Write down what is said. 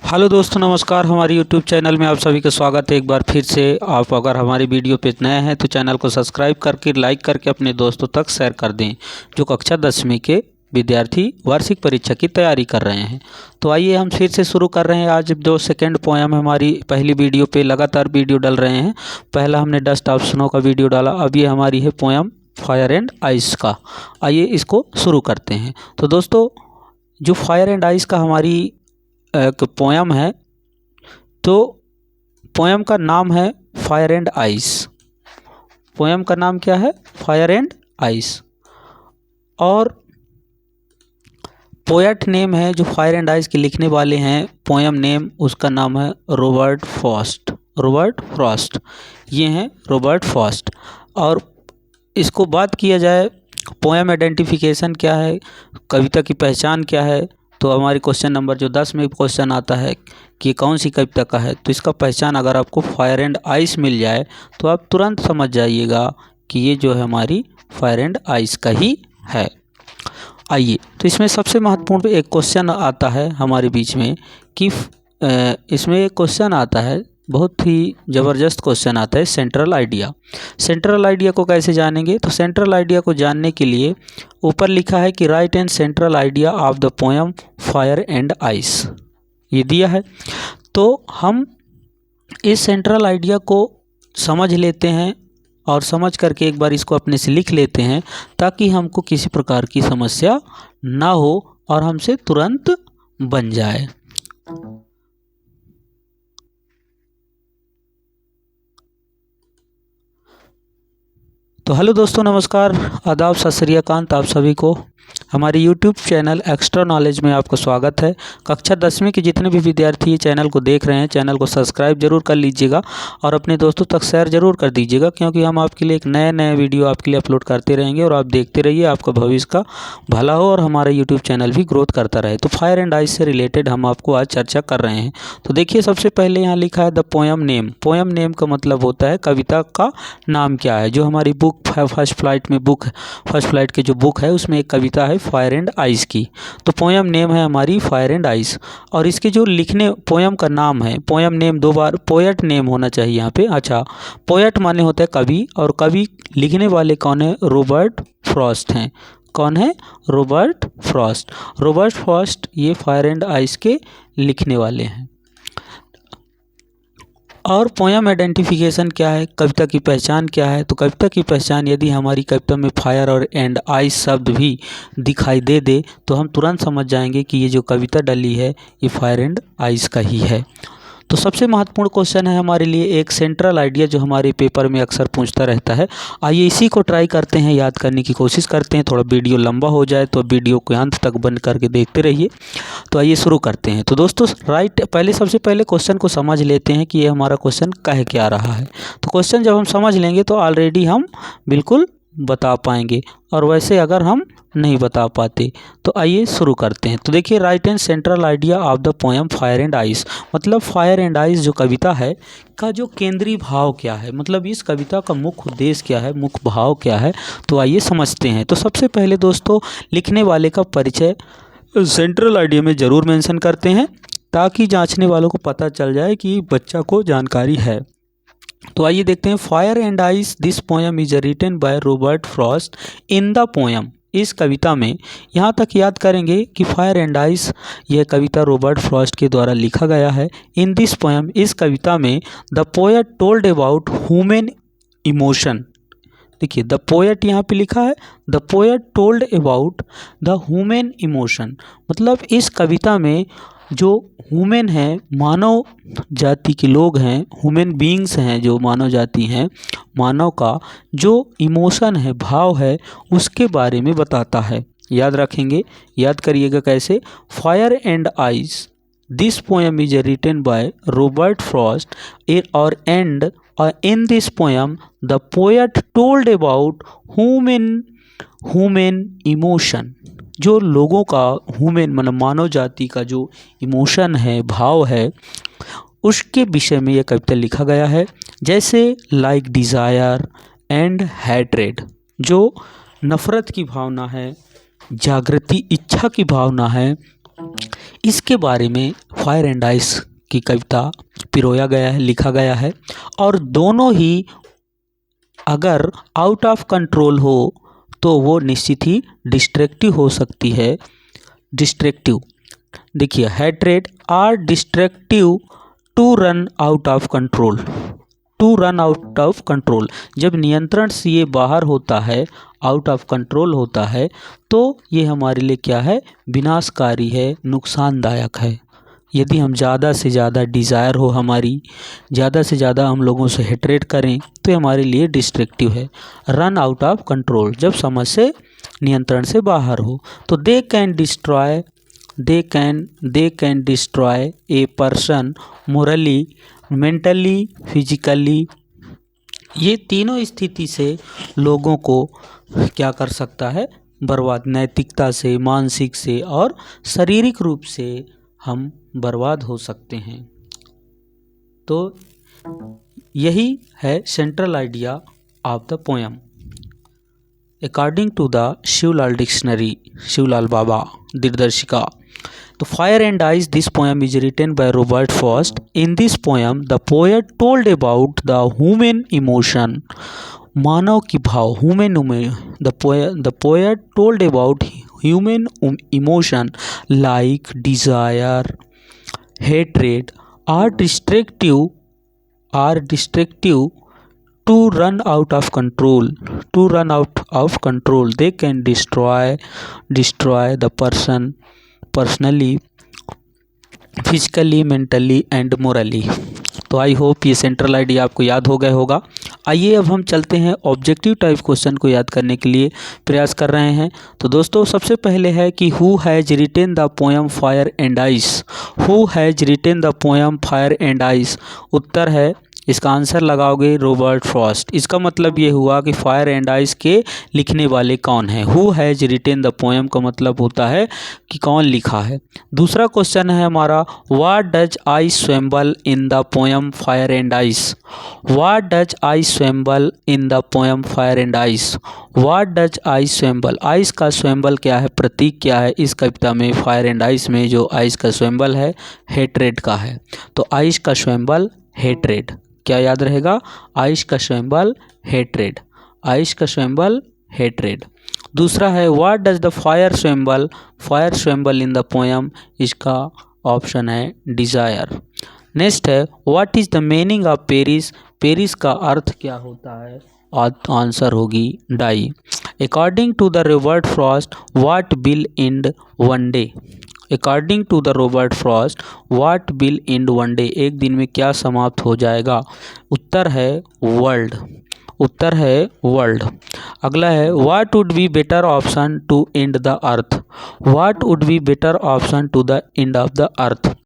Hello दोस्तों, नमस्कार। हमारे यूट्यूब चैनल में आप सभी का स्वागत है। एक बार फिर से आप अगर हमारी वीडियो पे नए हैं तो चैनल को सब्सक्राइब करके लाइक करके अपने दोस्तों तक शेयर कर दें जो कक्षा 10वीं के विद्यार्थी वार्षिक परीक्षा की तैयारी कर रहे हैं। तो आइए हम फिर से शुरू कर रहे हैं। आज जो सेकेंड पोएम हमारी पहली वीडियो पे लगातार वीडियो डल रहे हैं। पहला हमने डस्ट ऑफ स्नो का वीडियो डाला, अब ये हमारी है पोएम फायर एंड आइस का। आइए इसको शुरू करते हैं। तो दोस्तों, जो फायर एंड आइस का हमारी एक पोएम है, तो पोएम का नाम है फायर एंड आइस। पोएम का नाम क्या है? Fire and ice. और पोएट नेम है जो फायर एंड आइस के लिखने वाले हैं, पोएम नेम उसका नाम है रॉबर्ट फ्रॉस्ट। रॉबर्ट फ्रॉस्ट, ये हैं रॉबर्ट फ्रॉस्ट। और इसको बात किया जाए पोएम आइडेंटिफिकेशन क्या है, कविता की पहचान क्या है, तो हमारी क्वेश्चन नंबर जो 10 में क्वेश्चन आता है कि कौन सी कविता का है, तो इसका पहचान अगर आपको फायर एंड आइस मिल जाए तो आप तुरंत समझ जाइएगा कि ये जो है हमारी फायर एंड आइस का ही है। आइए, तो इसमें सबसे महत्वपूर्ण एक क्वेश्चन आता है हमारे बीच में कि इसमें एक क्वेश्चन आता है, बहुत ही ज़बरदस्त क्वेश्चन आता है, सेंट्रल आइडिया। सेंट्रल आइडिया को कैसे जानेंगे? तो सेंट्रल आइडिया को जानने के लिए ऊपर लिखा है कि right and central idea of the poem fire and ice, ये दिया है। तो हम इस सेंट्रल आइडिया को समझ लेते हैं और समझ करके एक बार इसको अपने से लिख लेते हैं ताकि हमको किसी प्रकार की समस्या ना हो और हमसे तुरंत बन जाए। तो हेलो दोस्तों, नमस्कार, आदाब, सत श्री अकाल आप सभी को। हमारे YouTube चैनल एक्स्ट्रा नॉलेज में आपका स्वागत है। कक्षा 10वीं के जितने भी विद्यार्थी चैनल को देख रहे हैं, चैनल को सब्सक्राइब जरूर कर लीजिएगा और अपने दोस्तों तक शेयर जरूर कर दीजिएगा, क्योंकि हम आपके लिए एक नए वीडियो आपके लिए अपलोड करते रहेंगे और आप देखते रहिए। आपका भविष्य का भला हो और हमारा यूट्यूब चैनल भी ग्रोथ करता रहे। तो फायर एंड आइस से रिलेटेड हम आपको आज चर्चा कर रहे हैं। तो देखिए, सबसे पहले यहाँ लिखा है the poem name. Poem name का मतलब होता है कविता का नाम क्या है। जो हमारी बुक फर्स्ट फ्लाइट की जो बुक है उसमें एक कविता है फायर एंड आइस की, तो पोएम नेम है हमारी फायर एंड आइस। और इसके जो लिखने पोएम का नाम है, पोएम नेम दो बार पोएट नेम होना चाहिए यहाँ पे। अच्छा, पोएट माने होता है कवि, और कवि लिखने वाले कौन है? रॉबर्ट फ्रॉस्ट हैं। कौन है? Robert Frost. रॉबर्ट फ्रॉस्ट ये फायर एंड आइस के लिखने वाले हैं। और पोएम आइडेंटिफिकेशन क्या है, कविता की पहचान क्या है? तो कविता की पहचान, यदि हमारी कविता में फायर और एंड आइस शब्द भी दिखाई दे तो हम तुरंत समझ जाएंगे कि ये जो कविता डली है ये फायर एंड आइस का ही है। तो सबसे महत्वपूर्ण क्वेश्चन है हमारे लिए एक सेंट्रल आइडिया, जो हमारे पेपर में अक्सर पूछता रहता है। आइए इसी को ट्राई करते हैं, याद करने की कोशिश करते हैं। थोड़ा वीडियो लंबा हो जाए तो वीडियो को अंत तक बंद करके देखते रहिए। तो आइए शुरू करते हैं। तो दोस्तों, सबसे पहले क्वेश्चन को समझ लेते हैं कि ये हमारा क्वेश्चन कह क्या रहा है। तो क्वेश्चन जब हम समझ लेंगे तो ऑलरेडी हम बिल्कुल बता पाएंगे, और वैसे अगर हम नहीं बता पाते तो आइए शुरू करते हैं। तो देखिए, right and central idea of the poem fire and ice, मतलब फायर एंड आइस जो कविता है का जो केंद्रीय भाव क्या है, मतलब इस कविता का मुख्य उद्देश्य क्या है, मुख्य भाव क्या है, तो आइए समझते हैं। तो सबसे पहले दोस्तों, लिखने वाले का परिचय सेंट्रल आइडिया में ज़रूर मेंशन करते हैं ताकि जांचने वालों को पता चल जाए कि बच्चा को जानकारी है। तो आइए देखते हैं। Fire and ice, this poem is written by Robert Frost in the poem. इस कविता में यहाँ तक याद करेंगे कि फायर एंड आइस यह कविता रॉबर्ट फ्रॉस्ट के द्वारा लिखा गया है। इन दिस पोएम, इस कविता में the poet told about human emotion. देखिए, द पोएट यहाँ पे लिखा है, the poet told about the human emotion, मतलब इस कविता में जो ह्यूमन है, मानव जाति के लोग हैं, ह्यूमन बीइंग्स हैं, जो मानव जाति हैं, मानव का जो इमोशन है, भाव है, उसके बारे में बताता है। याद रखेंगे, याद करिएगा कैसे। Fire and ice, this poem is written by Robert Frost और and in this poem the poet told about human emotion, जो लोगों का ह्यूमन मतलब मानव जाति का जो इमोशन है, भाव है, उसके विषय में यह कविता लिखा गया है। जैसे लाइक डिज़ायर एंड हैट्रेड, जो नफ़रत की भावना है, जागृति इच्छा की भावना है, इसके बारे में फायर एंड आइस की कविता पिरोया गया है, लिखा गया है। और दोनों ही अगर आउट ऑफ कंट्रोल हो तो वो निश्चित ही डिस्ट्रक्टिव हो सकती है। डिस्ट्रक्टिव देखिए, hatred are destructive to run out of control. To run out of control, जब नियंत्रण से ये बाहर होता है, आउट ऑफ कंट्रोल होता है, तो ये हमारे लिए क्या है, विनाशकारी है, नुकसानदायक है। यदि हम ज़्यादा से ज़्यादा डिज़ायर हो हमारी, ज़्यादा से ज़्यादा हम लोगों से हेट्रेड करें तो हमारे लिए डिस्ट्रक्टिव है। रन आउट ऑफ कंट्रोल, जब समझ से नियंत्रण से बाहर हो, तो they can destroy a person morally, mentally, physically. ये तीनों स्थिति से लोगों को क्या कर सकता है, बर्बाद। नैतिकता से, मानसिक से और शारीरिक रूप से हम बर्बाद हो सकते हैं। तो यही है central idea of the poem according to the Shivlal dictionary, Shivlal Baba Digdarshika. तो fire and ice, this poem is written by Robert Frost. In this poem, the poet told about the human emotion. मानव की भाव, the poet told about human emotion like desire, hatred are destructive to run out of control. They can destroy the person personally, physically, mentally and morally. तो I hope ये central idea आपको याद हो गया होगा। आइए अब हम चलते हैं ऑब्जेक्टिव टाइप क्वेश्चन को याद करने के लिए प्रयास कर रहे हैं। तो दोस्तों सबसे पहले है कि who has written the poem fire and ice. Who has written the poem fire and ice, उत्तर है, इसका आंसर लगाओगे रॉबर्ट फ्रॉस्ट। इसका मतलब ये हुआ कि फायर एंड आइस के लिखने वाले कौन हैं। Who has written the poem का मतलब होता है कि कौन लिखा है। दूसरा क्वेश्चन है हमारा, what does ice symbol in the poem fire and ice. What does ice symbol in the poem fire and ice. What does ice symbol, ice का स्वेम्बल क्या है, प्रतीक क्या है इस कविता में, फायर एंड आइस में जो आइस का स्वेम्बल है हेट्रेड का है। तो आइस का स्वेम्बल हेट्रेड, क्या याद रहेगा, आइस का स्वेम्बल हेट्रेड, आइस का स्वेम्बल हेट्रेड। दूसरा है, what does the fire symbol in the poem, इसका ऑप्शन है डिज़ायर। नेक्स्ट है, what is the meaning of perish, perish का अर्थ क्या होता है, आंसर होगी die. According to the Robert Frost, what will end one day. According to the Robert Frost, what will end one day, एक दिन में क्या समाप्त हो जाएगा, उत्तर है वर्ल्ड, उत्तर है वर्ल्ड। अगला है, what would be better option to end the earth. What would be better option to the end of the earth,